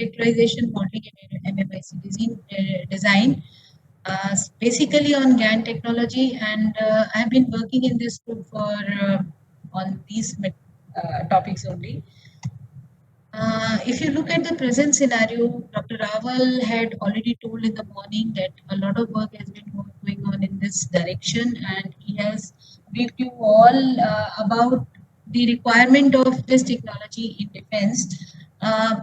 characterization, modeling, and MMIC design, basically on GAN technology, and I have been working in this group for on these topics only. If you look at the present scenario, Dr. Raval had already told in the morning that a lot of work has been going on in this direction, and he has briefed you all about the requirement of this technology in defense. Uh,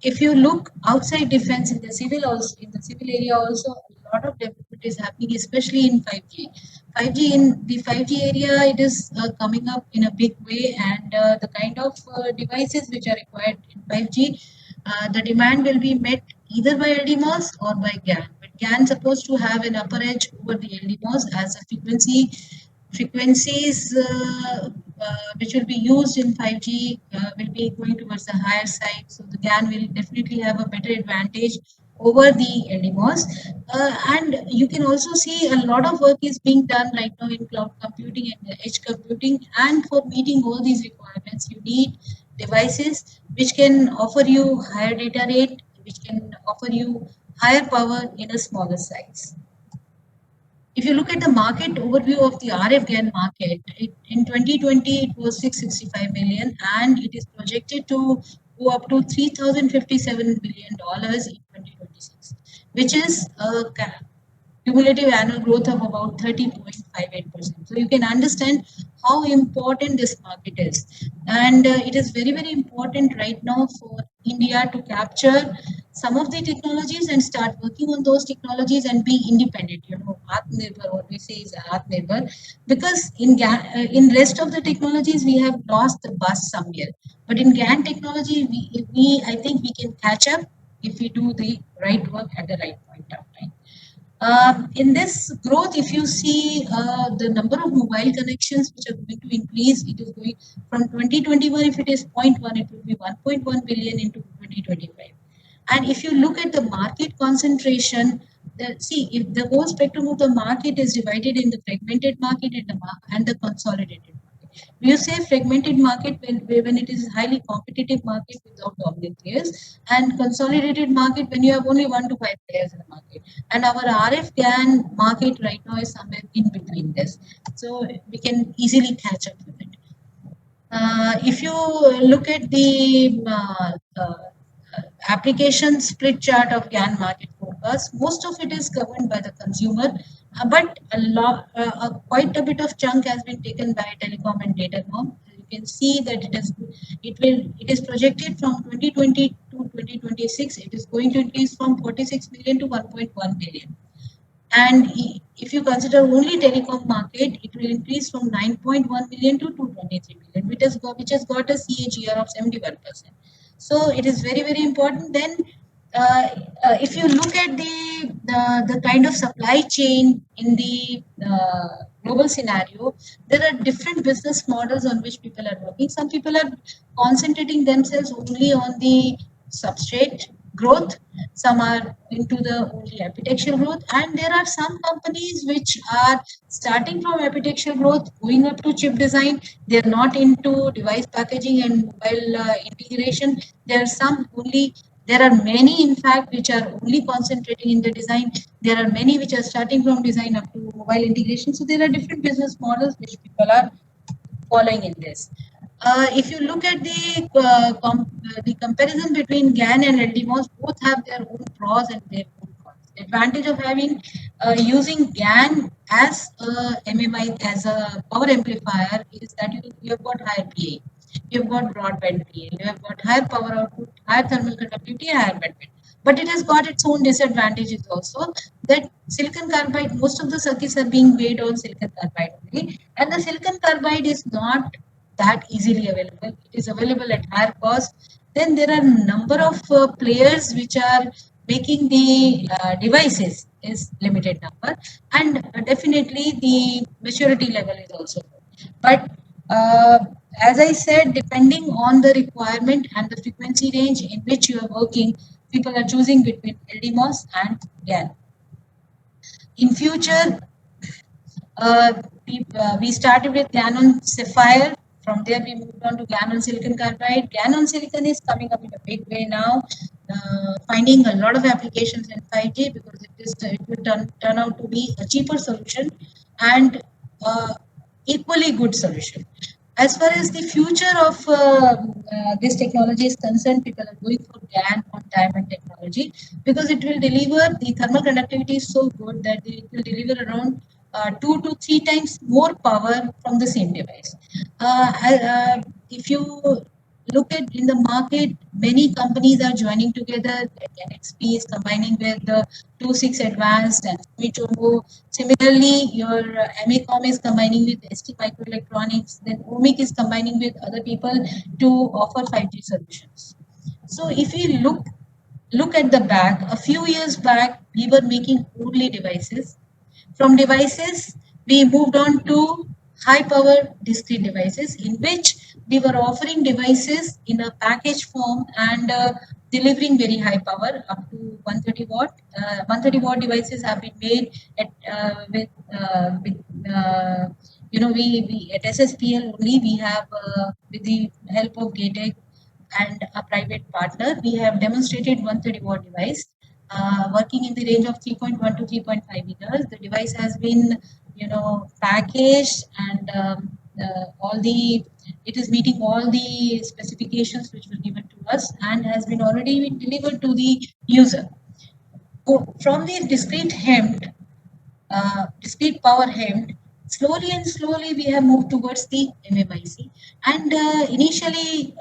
if you look outside defense in the civil also, in the civil area also, a lot of development is happening, especially in 5G. 5G in the 5G area, it is coming up in a big way, and the kind of devices which are required in 5G, the demand will be met either by LDMOS or by GAN. But GAN supposed to have an upper edge over the LDMOS as a frequencies which will be used in 5G will be going towards the higher side. So the GAN will definitely have a better advantage over the LDMOS. And you can also see a lot of work is being done right now in cloud computing and edge computing. And for meeting all these requirements, you need devices which can offer you higher data rate, which can offer you higher power in a smaller size. If you look at the market overview of the RF GaN market, in 2020 it was 665 million, and it is projected to go up to $3,057 billion in 2026, which is a cumulative annual growth of about 30.58%. So you can understand how important this market is. And it is very, very important right now for India to capture some of the technologies and start working on those technologies and be independent. You know, Atmanirbhar, what we say is Atmanirbhar, because in rest of the technologies we have lost the bus somewhere. But in GAN technology, I think we can catch up if we do the right work at the right point of time. In this growth, if you see the number of mobile connections which are going to increase, it is going from 2021, if it is zero point 0.1, it will be 1.1 billion into 2025. And if you look at the market concentration, see, if the whole spectrum of the market is divided in the fragmented market and the consolidated market. You say fragmented market when it is highly competitive market without dominant players, and consolidated market when you have only 1 to 5 players in the market. And our RF GaN market right now is somewhere in between this. So we can easily catch up with it. If you look at the application split chart of GAN market focus, most of it is governed by the consumer, but quite a bit of chunk has been taken by telecom and datacom. You can see that it is projected from 2020 to 2026. It is going to increase from 46 million to 1.1 billion. And if you consider only telecom market, it will increase from 9.1 million to 223 million, which has got a CAGR of 71%. So it is very, very important. Then, if you look at the kind of supply chain in the global scenario, there are different business models on which people are working. Some people are concentrating themselves only on the substrate growth, some are into the only epitaxial growth, and there are some companies which are starting from epitaxial growth going up to chip design. They're not into device packaging and mobile integration. There are many in fact which are only concentrating in the design. There are many which are starting from design up to mobile integration. So there are different business models which people are following in this. If you look at the comparison between GAN and LDMOS, both have their own pros and their own cons. The advantage of having using GAN as a MMI, as a power amplifier, is that you have got higher PA, you've got broadband PA, you have got higher power output, higher thermal conductivity, higher bandwidth. But it has got its own disadvantages also. That silicon carbide, most of the circuits are being made on silicon carbide only, and the silicon carbide is not that easily available. It is available at higher cost. Then there are number of players which are making the devices is limited number, and definitely the maturity level is also good. But as I said, depending on the requirement and the frequency range in which you are working, people are choosing between LDMOS and GAN. In future, uh, we started with GaN on Sapphire. From there, we moved on to GaN on silicon carbide. GaN on silicon is coming up in a big way now. finding a lot of applications in 5G because it will turn out to be a cheaper solution and equally good solution. As far as the future of this technology is concerned, people are going for GAN on diamond technology because it will deliver the thermal conductivity is so good that it will deliver around 2 to 3 times more power from the same device. If you look at in the market, many companies are joining together. Like NXP is combining with the 26 Advanced and Sumitomo. Similarly, your MACOM is combining with ST Microelectronics. Then OMIC is combining with other people to offer 5G solutions. So if we look at the back, a few years back, we were making only devices. From devices, we moved on to high power discrete devices in which we were offering devices in a package form and delivering very high power up to 130 watt. 130 watt devices have been made at with we at SSPL only we have with the help of GATEC and a private partner, we have demonstrated 130 watt device working in the range of 3.1 to 3.5 meters. The device has been, packaged and all the it is meeting all the specifications which were given to us and has been already been delivered to the user. So from the discrete power hemmed, slowly and slowly we have moved towards the MMIC. And initially,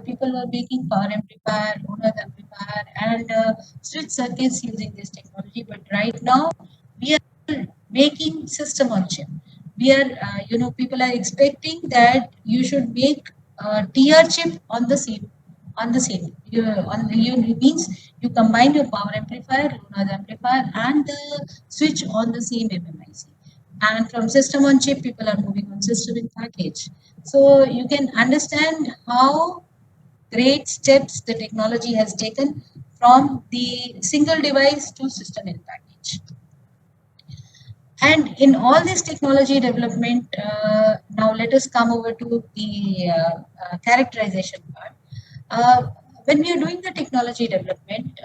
people were making power amplifier, low amplifier, and switch circuits using this technology. But right now, we are making system on chip. We are, people are expecting that you should make a TR chip on the same. It means you combine your power amplifier, low amplifier, and the switch on the same MMIC. And from system on chip, people are moving on system in package. So you can understand how great steps the technology has taken from the single device to system in package. And in all this technology development, now let us come over to the characterization part. When we are doing the technology development,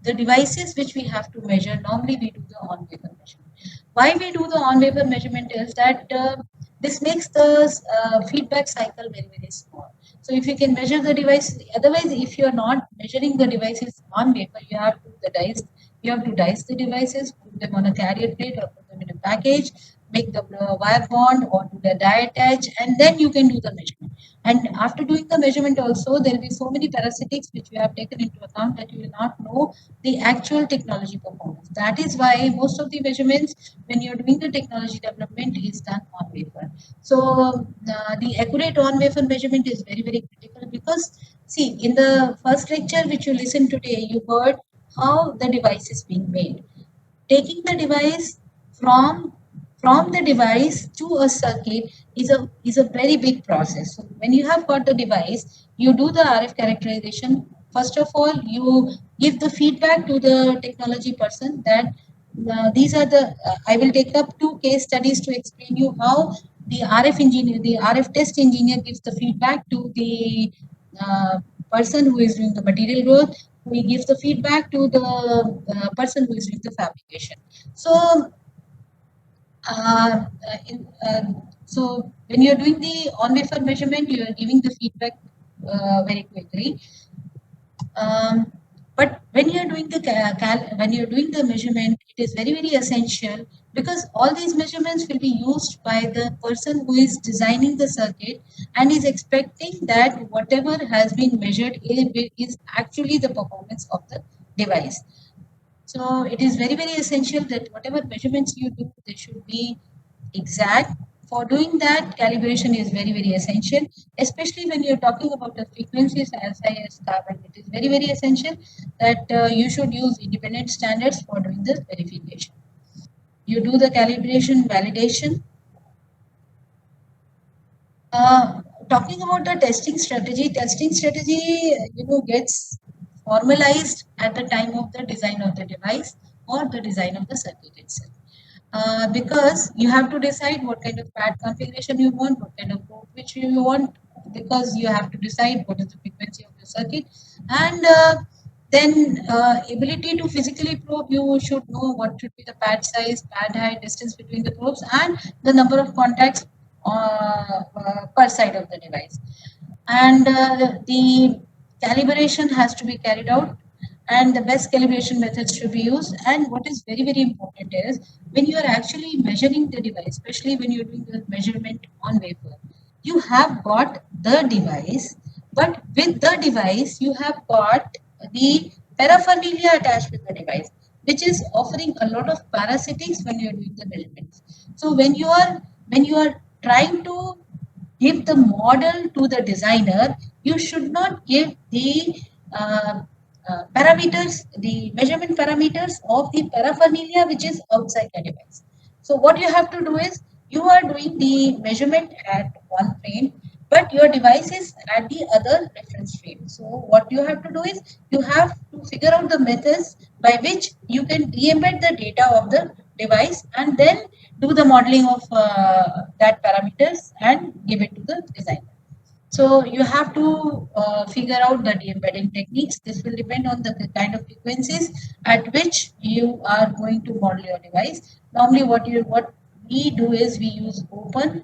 the devices which we have to measure, normally we do the on-wafer measurement. Why we do the on-wafer measurement is that this makes the feedback cycle very, very small. So if you can measure the device, otherwise if you are not measuring the devices on wafer, you have to dice the devices, put them on a carrier plate or put them in a package, make the wire bond or do the die attach, and then you can do the measurement. And after doing the measurement also, there will be so many parasitics which you have taken into account that you will not know the actual technology performance. That is why most of the measurements when you're doing the technology development is done on wafer. So the accurate on wafer measurement is very, very critical because see, in the first lecture which you listened today, you heard how the device is being made. Taking the device from from the device to a circuit is a very big process. So when you have got the device, you do the RF characterization. First of all, you give the feedback to the technology person that these are the. I will take up two case studies to explain you how the RF engineer, the RF test engineer, gives the feedback to the uh, person who is doing the material growth. We give the feedback to the person who is doing the fabrication. So uh, in, so when you're doing the on-wafer measurement, you are giving the feedback very quickly. Um, but when you're doing when you're doing the measurement, it is very, very essential because all these measurements will be used by the person who is designing the circuit and is expecting that whatever has been measured is actually the performance of the device. So it is very, very essential that whatever measurements you do, they should be exact. For doing that, calibration is very, very essential, especially when you're talking about the frequencies as high as carbon. It is very, very essential that you should use independent standards for doing the verification. You do the calibration validation. Talking about the testing strategy, gets formalized at the time of the design of the device or the design of the circuit itself. Because you have to decide what kind of pad configuration you want, what kind of port which you want, because you have to decide what is the frequency of the circuit. And Then ability to physically probe, you should know what should be the pad size, pad height, distance between the probes, and the number of contacts per side of the device. And the calibration has to be carried out, and the best calibration methods should be used. And what is very, very important is when you are actually measuring the device, especially when you're doing the measurement on wafer, you have got the device, but with the device, you have got the paraphernalia attached with the device, which is offering a lot of parasitics when you're doing the measurements. So when you are trying to give the model to the designer, you should not give the uh, parameters, the measurement parameters of the paraphernalia which is outside the device. So what you have to do is you are doing the measurement at one frame, but your device is at the other reference frame. So what you have to do is you have to figure out the methods by which you can re-embed the data of the device and then do the modeling of that parameters and give it to the designer. So you have to figure out the de-embedding techniques. This will depend on the kind of frequencies at which you are going to model your device. Normally, what we do is we use open,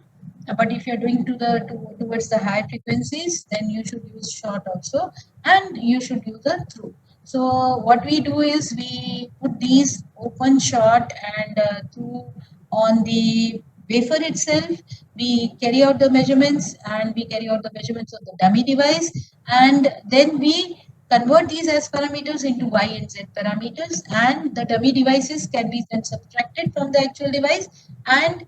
but if you're doing towards the high frequencies, then you should use short also, and you should use the through. So what we do is we put these open, short, and through on the wafer itself. We carry out the measurements, and we carry out the measurements of the dummy device, and then we convert these as parameters into y and z parameters, and the dummy devices can be then subtracted from the actual device, and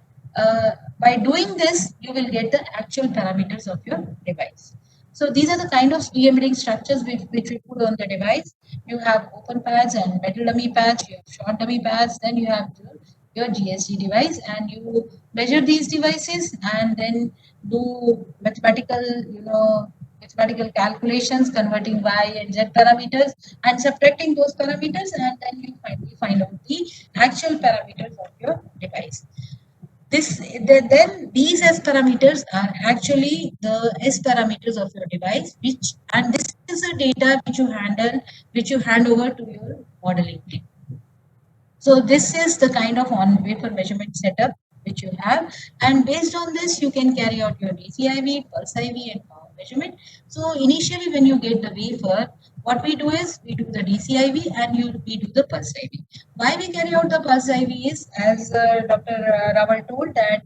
by doing this you will get the actual parameters of your device. So these are the kind of re-embedding structures which we put on the device. You have open pads and metal dummy pads, you have short dummy pads, then you have your GSD device, and you measure these devices and then do mathematical calculations converting y and z parameters and subtracting those parameters, and then you finally find out the actual parameters of your device. Then these S parameters are actually the S parameters of your device, and this is the data which you hand over to your modeling team. So this is the kind of on wafer measurement setup which you have, and based on this you can carry out your DCIV, pulse IV, and power measurement. So initially when you get the wafer, what we do is we do the DCIV and we do the pulse IV. Why we carry out the pulse IV is, as Dr. Rawal told, that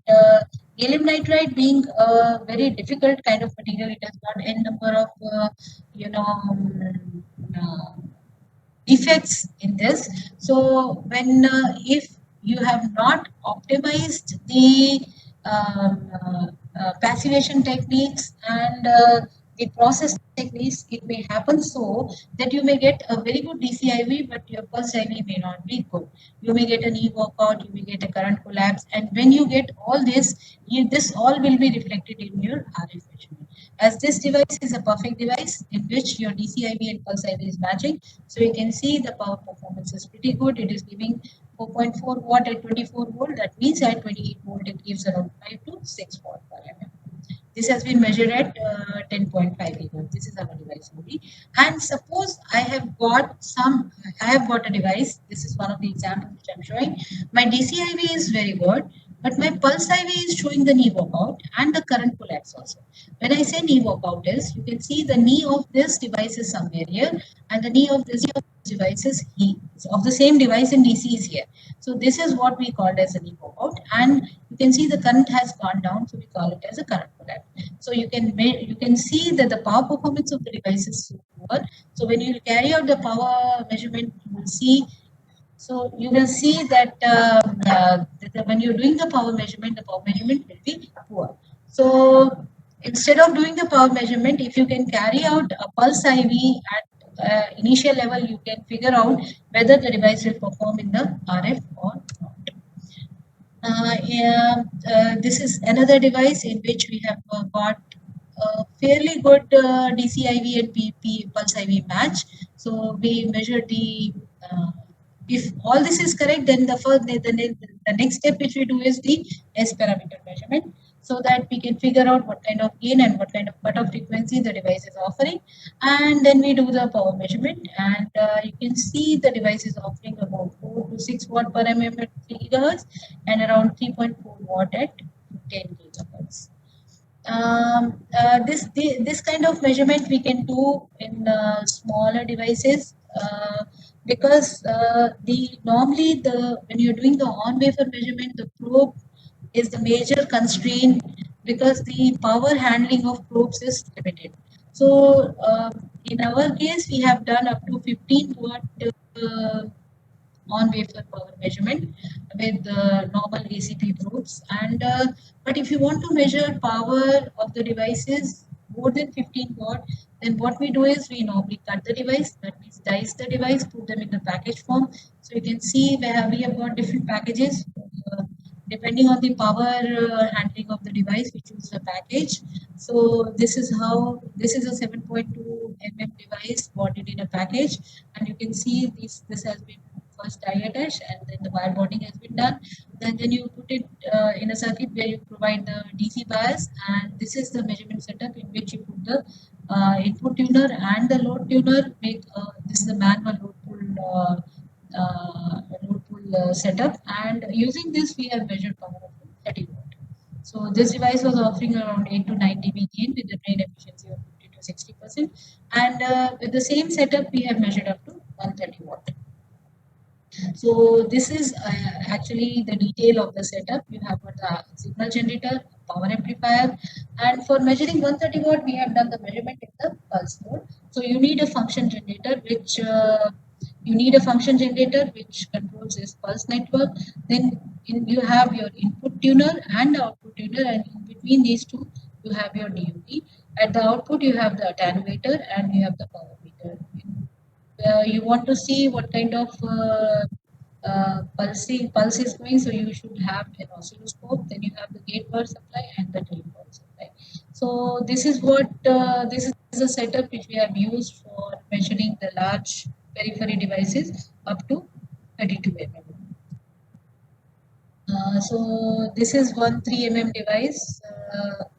gallium nitride being a very difficult kind of material, it has got n number of uh, defects in this. So when if you have not optimized the passivation techniques and the process techniques, it may happen so that you may get a very good DCIV, but your pulse IV may not be good. You may get an E walkout, you may get a current collapse, and when you get all this, this all will be reflected in your RF measurement. As this device is a perfect device in which your DCIV and pulse IV is matching, so you can see the power performance is pretty good. It is giving 4.4 watt at 24 volt. That means at 28 volt it gives around 5 to 6 watt per mm. This has been measured at 10.5 gigahertz. This is our device only. And suppose I have got a device. This is one of the examples which I'm showing. My DCIV is very good, but my pulse IV is showing the knee walkout and the current collapse also. When I say knee walkout is, you can see the knee of this device is somewhere here, and the knee of this device is of the same device in DC is here. So this is what we called as a knee walkout, and you can see the current has gone down, so we call it as a current collapse. So you can see that the power performance of the device is so poor. So when you carry out the power measurement, you will see that, when you're doing the power measurement will be poor. So instead of doing the power measurement, if you can carry out a pulse IV at initial level, you can figure out whether the device will perform in the RF or not. Yeah, this is another device in which we have got a fairly good DCIV and PP pulse IV match. So we measure if all this is correct, then the next step which we do is the S parameter measurement. so that we can figure out what kind of gain and what kind of cutoff frequency the device is offering. And then we do the power measurement, and you can see the device is offering about 4 to 6 watt per mm at 3 gigahertz and around 3.4 watt at 10 gigahertz. This kind of measurement we can do in smaller devices, because the normally the when you're doing the on wafer measurement, the probe is the major constraint, because the power handling of probes is limited. So in our case, we have done up to 15 watt uh, on wafer power measurement with normal ACP probes. And but if you want to measure power of the devices more than 15 watt, then what we do is we normally cut the device, that means dice the device, put them in the package form. So you can see where we have got different packages. Depending on the power handling of the device, we choose the package. So this is a 7.2 mm device bought it in a package, and you can see this has been first die attach, and then the wire bonding has been done. Then you put it in a circuit where you provide the DC bias, and this is the measurement setup in which you put the input tuner and the load tuner. This is the manual load pull setup, and using this we have measured power up to 30 watt. So this device was offering around 8 to 9 dB gain with the drain efficiency of 50 to 60%, and with the same setup we have measured up to 130 watt. So this is actually the detail of the setup. You have got the signal generator, power amplifier, and for measuring 130 watt, we have done the measurement in the pulse mode. So you need a function generator, which controls this pulse network. Then you have your input tuner and output tuner, and in between these two, you have your DUT. At the output, you have the attenuator and you have the power meter. You want to see what kind of pulse is going, so you should have an oscilloscope. Then you have the gate power supply and the drain power supply. So this is a setup which we have used for measuring the large periphery devices up to 32 mm. So this is one 3 mm device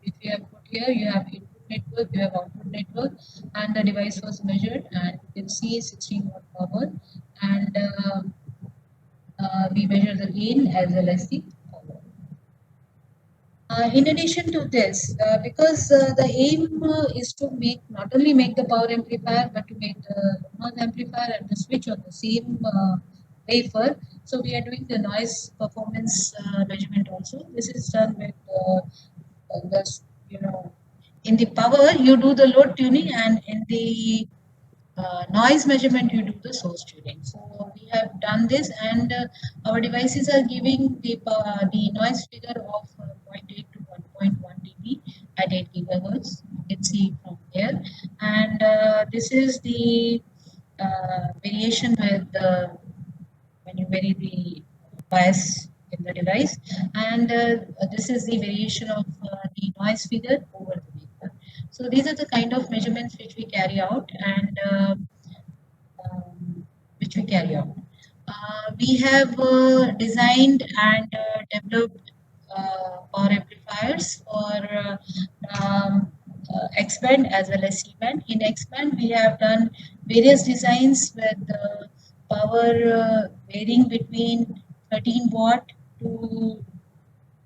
which we have put here. You have input network, you have output network, and the device was measured, and you can see 16 watt power, and we measure the gain as well as the power. In addition to this, because the aim is to not only make the power amplifier, but to make the noise amplifier and the switch on the same wafer. So we are doing the noise performance measurement also. This is done with this, in the power you do the load tuning, and in the noise measurement you do the source tuning. So we have done this, and our devices are giving the noise figure of 0.8 to 1.1 dB at 8 gigahertz. You can see from here, and this is the variation with when you vary the bias in the device, and this is the variation of the noise figure over the wafer. So these are the kind of measurements which we carry out, and which we carry out. We have designed and developed power amplifiers for X-band as well as C-band. In X-band, we have done various designs with power varying between 13 watt to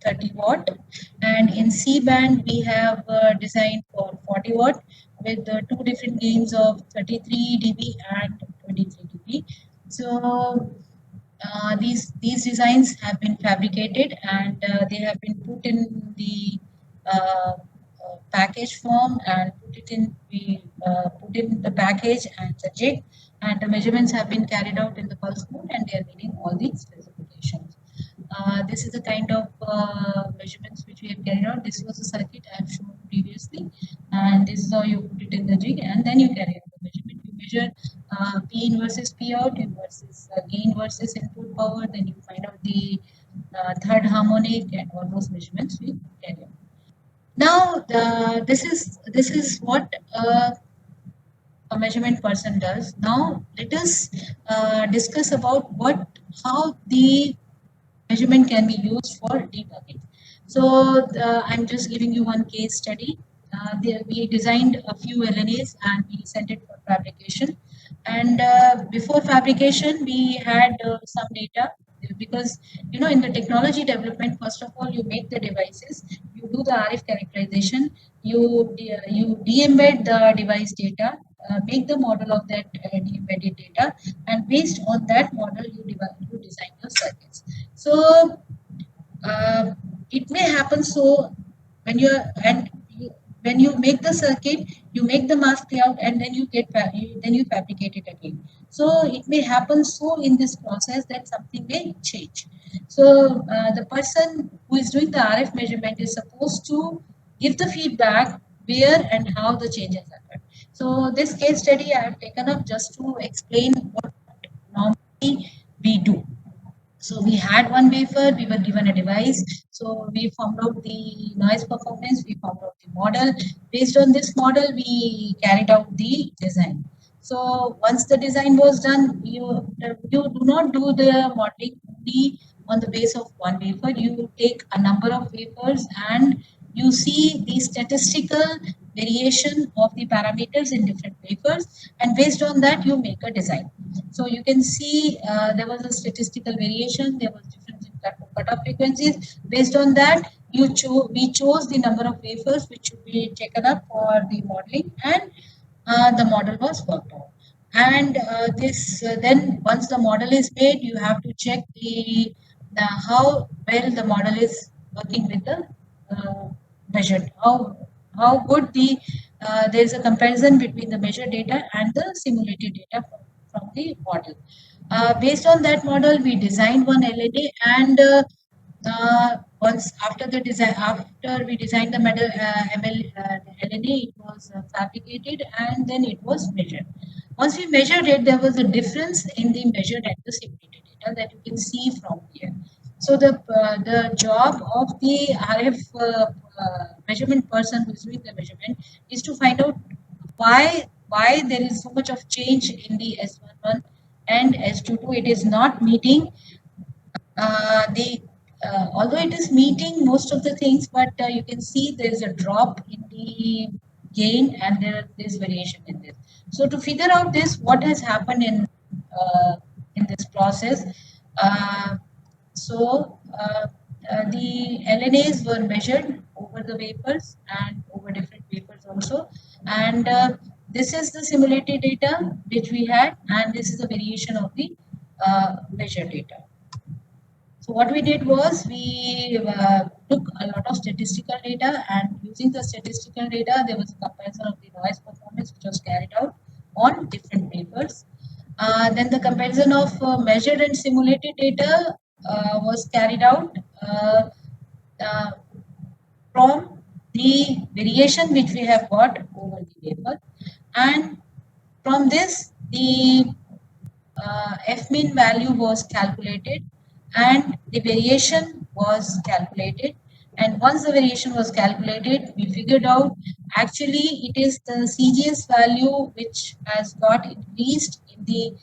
30 watt, and in C band we have designed for 40 watt with two different gains of 33 dB and 23 dB. So these designs have been fabricated, and they have been put in the package form, and put in the package and the jig, and the measurements have been carried out in the pulse mode, and they are meeting all these specifications. This is the kind of measurements which we have carried out. This was a circuit I have shown previously, and this is how you put it in the jig, and then you carry out the measurement. You measure P in versus P out, in versus gain versus input power, then you find out the third harmonic, and all those measurements we carry out. Now, this is what a measurement person does. Now, let us discuss about how the measurement can be used for debugging. So I'm just giving you one case study. We designed a few LNAs and we sent it for fabrication. And before fabrication, we had some data, because in the technology development, first of all, you make the devices, you do the RF characterization, you de-embed the device data, make the model of that de-embedded data, and based on that model, you design your circuits. So uh, it may happen. So when when you make the circuit, you make the mask layout, and then then you fabricate it again. So it may happen so in this process that something may change. So the person who is doing the RF measurement is supposed to give the feedback where and how the changes happen. So this case study I have taken up just to explain what normally we do. So we had one wafer, we were given a device. So we found out the noise performance, we found out the model. Based on this model, we carried out the design. So once the design was done, you do not do the modeling only on the base of one wafer. You take a number of wafers and you see the statistical variation of the parameters in different wafers, and based on that you make a design. So you can see there was a statistical variation, there was difference in cutoff frequencies. Based on that, we chose the number of wafers which should be taken up for the modeling, and the model was worked out. And this then once the model is made, you have to check the how well the model is working with the uh, measured, how good there is a comparison between the measured data and the simulated data from the model. Based on that model, we designed one LNA, and once after the design, after we designed the LNA, it was fabricated and then it was measured. Once we measured it, there was a difference in the measured and the simulated data that you can see from here. So the job of the RF measurement person who is doing the measurement is to find out why there is so much of change in the S11 and S22. It is not meeting the although it is meeting most of the things, but you can see there is a drop in the gain and there is variation in this. So to figure out this, what has happened in this process, uh, the LNAs were measured over the wafers and over different wafers also, and this is the simulated data which we had, and this is a variation of the measured data. So what we did was we took a lot of statistical data, and using the statistical data, there was a comparison of the noise performance which was carried out on different papers. Then the comparison of measured and simulated data was carried out uh, from the variation which we have got over the paper, and from this the F mean value was calculated and the variation was calculated. And once the variation was calculated, we figured out actually it is the CGS value which has got increased in the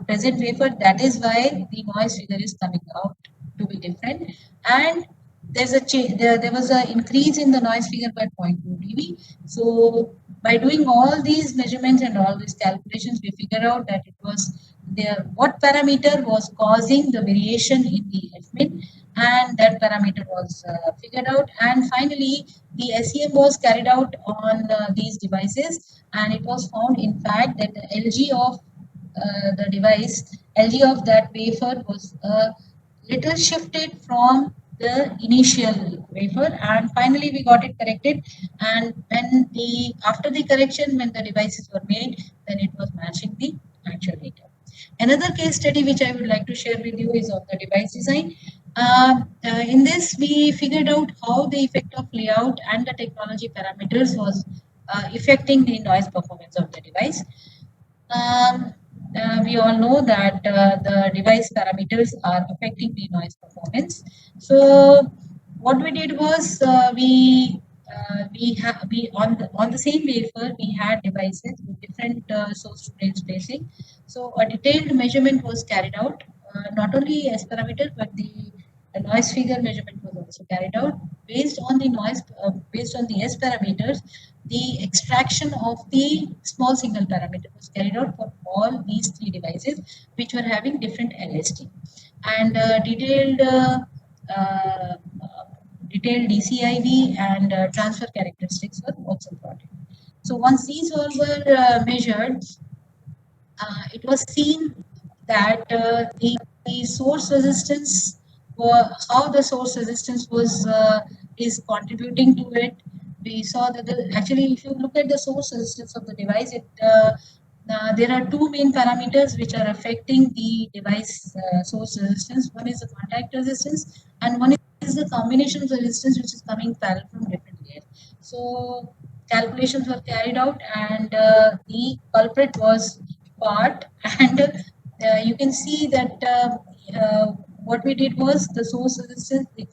present paper. That is why the noise figure is coming out to be different. And there was an increase in the noise figure by 0.2 dB. So by doing all these measurements and all these calculations, we figured out that it was there what parameter was causing the variation in the FMIN, and that parameter was figured out. And finally, the SEM was carried out on these devices, and it was found, in fact, that the LG of the device, LG of that wafer was little shifted from the initial wafer, and finally we got it corrected. And when the after the correction, when the devices were made, then it was matching the actual data. Another case study which I would like to share with you is of the device design. In this, we figured out how the effect of layout and the technology parameters was affecting the noise performance of the device. Um, we all know that the device parameters are affecting the noise performance. So what we did was we on the same wafer we had devices with different source to drain spacing. So a detailed measurement was carried out, not only S parameter but the noise figure measurement was also carried out. Based on the noise, based on the S parameters, the extraction of the small signal parameter was carried out for all these three devices, which were having different LST. And uh, detailed DCIV and transfer characteristics were also plotted. So once these all were measured, it was seen that the source resistance, how the source resistance was is contributing to it. We saw that actually, if you look at the source resistance of the device, there are two main parameters which are affecting the device source resistance. One is the contact resistance, and one is the combination of the resistance which is coming parallel from different layers. So calculations were carried out, and the culprit was part. And you can see that what we did was the source resistance, the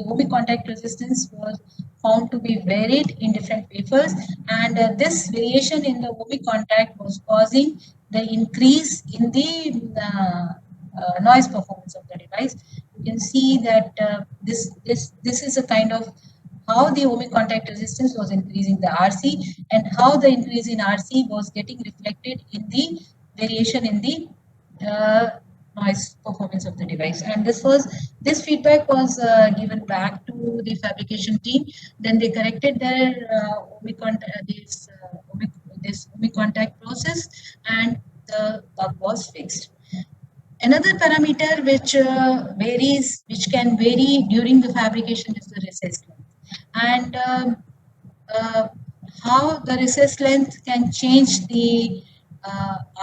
ohmic contact resistance was found to be varied in different wafers, and this variation in the ohmic contact was causing the increase in the noise performance of the device. You can see that this is a kind of how the ohmic contact resistance was increasing the RC, and how the increase in RC was getting reflected in the variation in the uh, noise performance of the device. And this feedback was given back to the fabrication team. Then they corrected their this ohmic contact process, and the bug was fixed. Another parameter which varies, which can vary during the fabrication, is the recess length. And uh, how the recess length can change the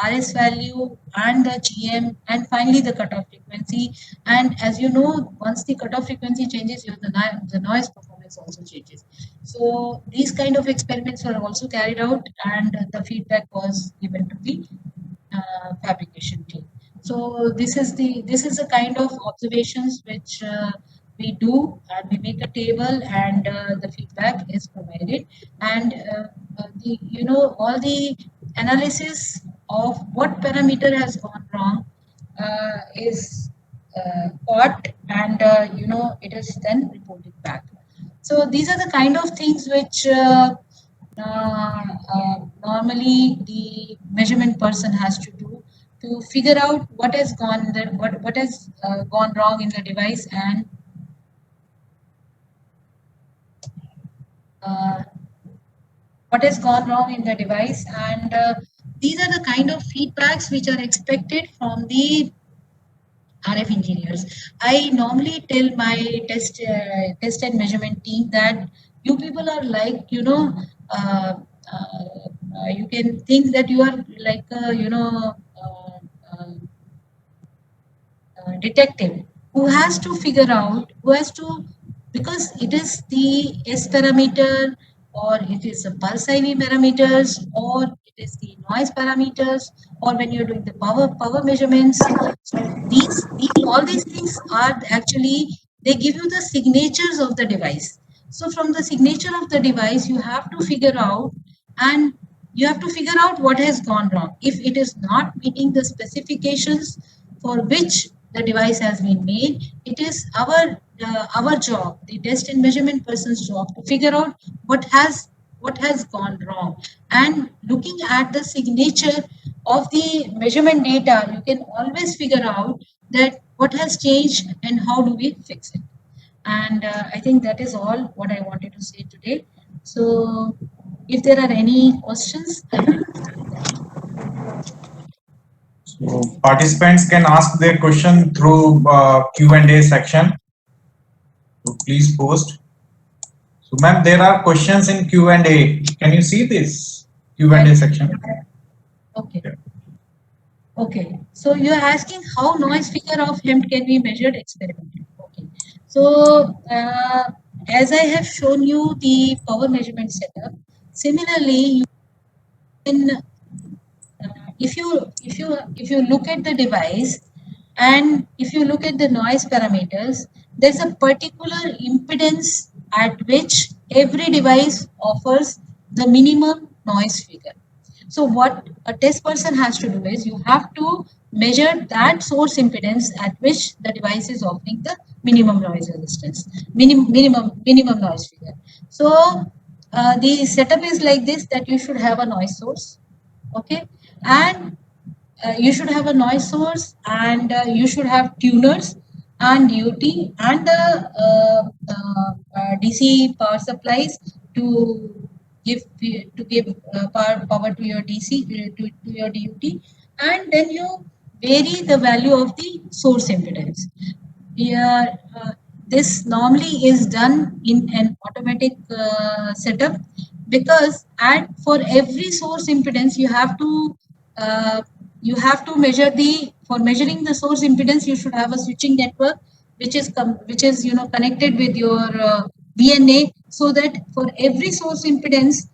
RS value and the GM, and finally the cutoff frequency. And as you know, once the cutoff frequency changes, the noise performance also changes. So these kind of experiments were also carried out, and the feedback was given to the fabrication team. So this is the kind of observations which we do, and we make a table, and the feedback is provided. And the all the analysis of what parameter has gone wrong is caught, and it is then reported back. So these are the kind of things which normally the measurement person has to do to figure out what has gone wrong in the device, and uh, what has gone wrong in the device. And these are the kind of feedbacks which are expected from the RF engineers. I normally tell my test and measurement team that you people are like, uh, you can think that you are like detective who has to figure out, who has to, because it is the S parameter, or it is the pulse IV parameters, or it is the noise parameters, or when you're doing the power measurements. So all these things are actually, they give you the signatures of the device. So from the signature of the device, you have to figure out, and you have to figure out what has gone wrong. If it is not meeting the specifications for which the device has been made, it is our job, the test and measurement person's job, to figure out what has gone wrong. And looking at the signature of the measurement data, you can always figure out that what has changed and how do we fix it. And I think that is all what I wanted to say today. So if there are any questions, I will. So participants can ask their question through Q&A section. So please post. So ma'am, there are questions in Q&A. Can you see this Q&A section? Okay. Okay. So you're asking how noise figure of HEMT can be measured experimentally. Okay. So as I have shown you the power measurement setup, similarly you can if you look at the device, and if you look at the noise parameters, there's a particular impedance at which every device offers the minimum noise figure. So what a test person has to do is, you have to measure that source impedance at which the device is offering the minimum noise resistance, minimum noise figure. So the setup is like this, that you should have a noise source, okay, and you should have a noise source, and you should have tuners and DUT and the DC power supplies to give power to your DC to your DUT, and then you vary the value of the source impedance. Yeah, this normally is done in an automatic setup, because at for every source impedance uh, you have to measure the for measuring the source impedance you should have a switching network which is connected with your VNA, so that for every source impedance,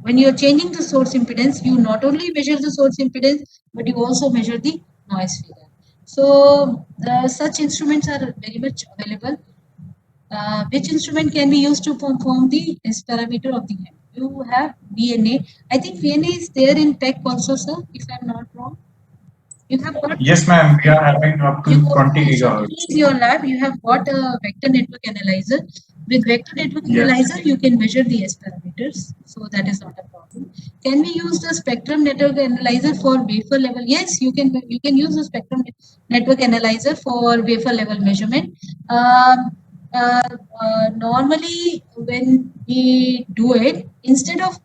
when you're changing the source impedance, you not only measure the source impedance, but you also measure the noise figure. So such instruments are very much available. Which instrument can be used to perform the S parameter of the hand? You have VNA. I think VNA is there in tech also, sir, if I'm not wrong. You have got Yes, ma'am. We are having up you to 20 also gigahertz. in your lab, you have got a vector network analyzer. With vector network Yes. analyzer, you can measure the S parameters, so that is not a problem. Can we use the spectrum network analyzer for wafer level? Yes, you can. You can use the spectrum network analyzer for wafer level measurement. Um, Normally, when we do it, instead of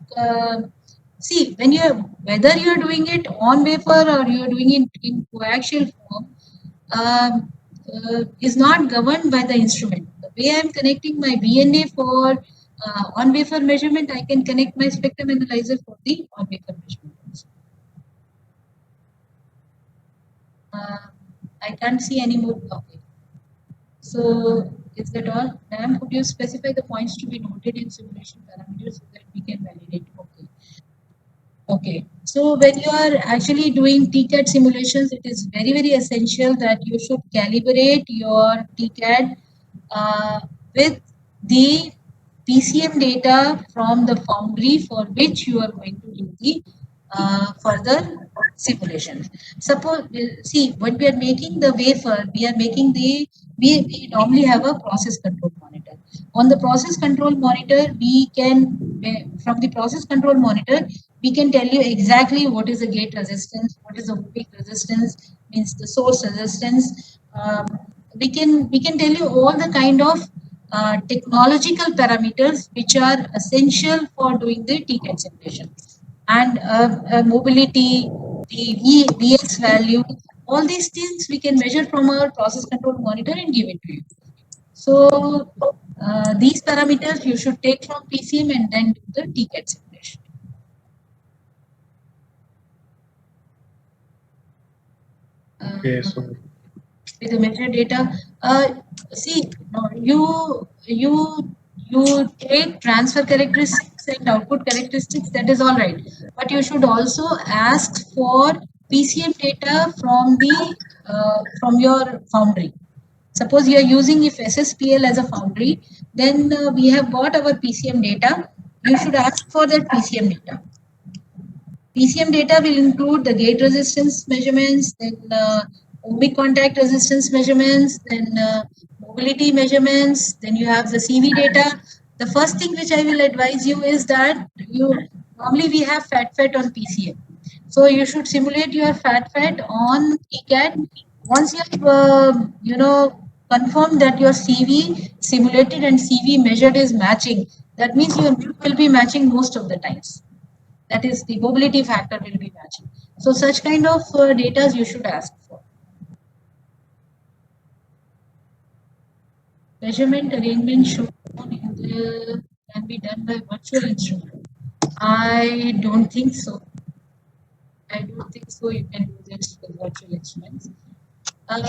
see, when you're whether you're doing it on wafer or you're doing it in coaxial form, is not governed by the instrument. The way I'm connecting my VNA for on wafer measurement, I can connect my spectrum analyzer for the on wafer measurement also. Uh, I can't see any more. Okay. So is that all? Ma'am, could you specify the points to be noted in simulation parameters so that we can validate? Okay. Okay. So when you are actually doing TCAD simulations, it is very, very essential that you should calibrate your TCAD with the PCM data from the foundry for which you are going to do the further simulations. Suppose, see, when we are making the wafer, we normally have a process control monitor. On the process control monitor, from the process control monitor, we can tell you exactly what is the gate resistance, what is the weak resistance, means the source resistance. We can tell you all the kind of technological parameters which are essential for doing the TCAD simulation, and mobility, the VX value, all these things we can measure from our process control monitor and give it to you. So these parameters you should take from PCM and then do the TCAD simulation. Okay, so With the measure data, see, no, you take transfer characteristics and output characteristics. That is all right, but you should also ask for PCM data from your foundry. Suppose you are using if SSPL as a foundry, then we have got our PCM data. You should ask for that PCM data. PCM data will include the gate resistance measurements, then ohmic contact resistance measurements, then mobility measurements, then you have the CV data. The first thing which I will advise you is that normally we have FAT on PCM. So you should simulate your FAT on TCAD. Once you have, confirmed that your CV simulated and CV measured is matching, that means your loop will be matching most of the times. That is, the mobility factor will be matching. So such kind of data you should ask for. Measurement arrangement shown in the can be done by virtual instrument. I don't think so. I don't think so. You can do this with virtual instruments.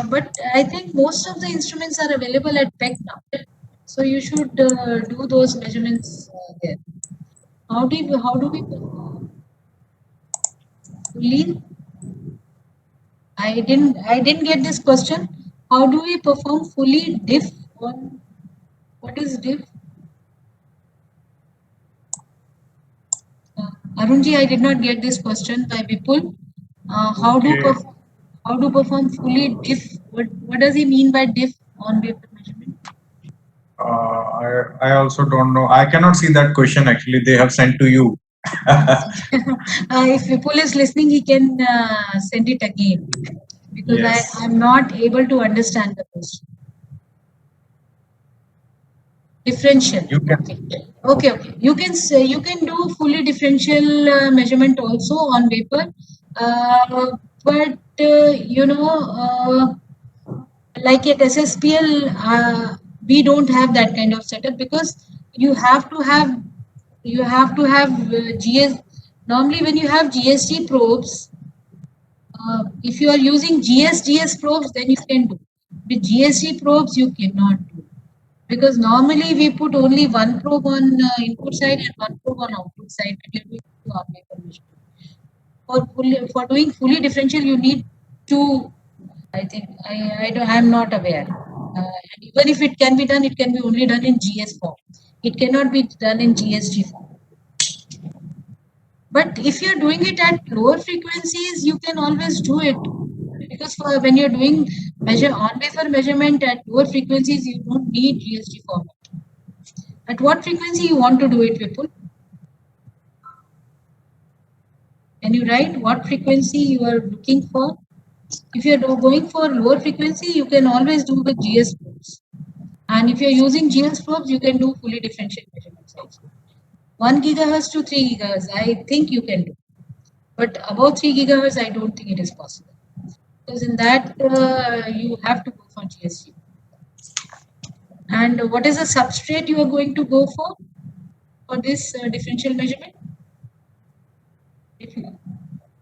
But I think most of the instruments are available at PEC now. So you should do those measurements there. How do we fully? I didn't get this question. How do we perform fully diff on what is diff? Arunji, I did not get this question by Vipul. okay. How do perform fully diff? What does he mean by diff on wafer measurement? I also don't know. I cannot see that question actually. They have sent to you. If Vipul is listening, he can send it again because Yes. I'm not able to understand the question. Differential. You can. Okay. Okay. Okay. You can say you can do fully differential measurement also on vapor, but like at SSPL, we don't have that kind of setup because you have to have GS. Normally, when you have GST probes, if you are using GS probes, then you can do. With GST probes, you cannot do because normally we put only one probe on input side and one probe on output side when you're doing our vapor measurement. For doing fully differential, you need two. I think I'm not aware. And even if it can be done, it can be only done in GS form. It cannot be done in GSG form. But if you're doing it at lower frequencies, you can always do it because for when you're doing measure on wafer measurement at lower frequencies, you don't need GSG format. At what frequency you want to do it, Vipul? Can you write what frequency you are looking for? If you're going for lower frequency, you can always do with GS probes. And if you're using GS probes, you can do fully differential measurements also. 1 gigahertz to 3 gigahertz, I think you can do. But above 3 gigahertz, I don't think it is possible. Because in that, you have to go for GSG. And what is the substrate you are going to go for this differential measurement?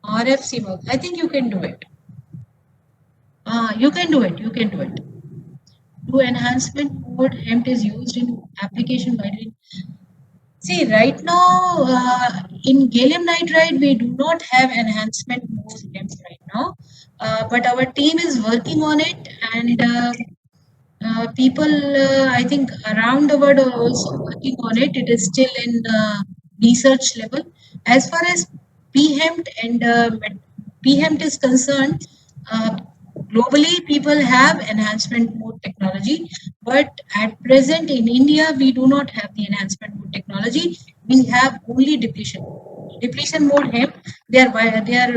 RF CMOS. I think you can do it. You can do it. You can do it. Do enhancement mode HEMT is used in application widely. See, right now in gallium nitride, we do not have enhancement mode HEMT right now, but our team is working on it, and people, I think, around the world are also working on it. It is still in research level. As far as PHEMT and PHEMT is concerned, uh, globally people have enhancement mode technology, but at present in India we do not have the enhancement mode technology. We have only depletion mode. Depletion mode HEMT, they are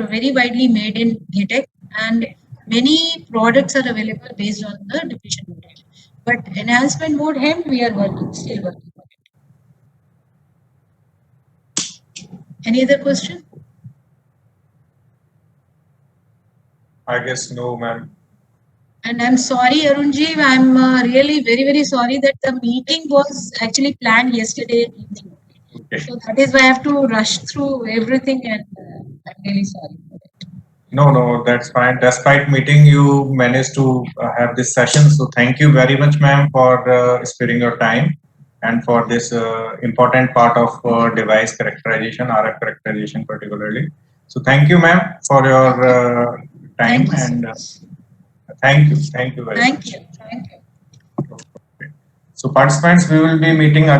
very widely made in GATEC, and many products are available based on the depletion mode HEMT. But enhancement mode HEMT, we are still working on it. Any other question? I guess no, ma'am. And I'm sorry, Arunji, I'm really very, very sorry that the meeting was actually planned yesterday evening. Okay. So that is why I have to rush through everything, and I'm really sorry for that. No, that's fine. Despite meeting, you managed to have this session. So thank you very much, ma'am, for sparing your time and for this important part of device characterization, RF characterization particularly. So thank you, ma'am, for your time, Thank you so and much. thank you very Thank much. you. Thank you. So participants, we will be meeting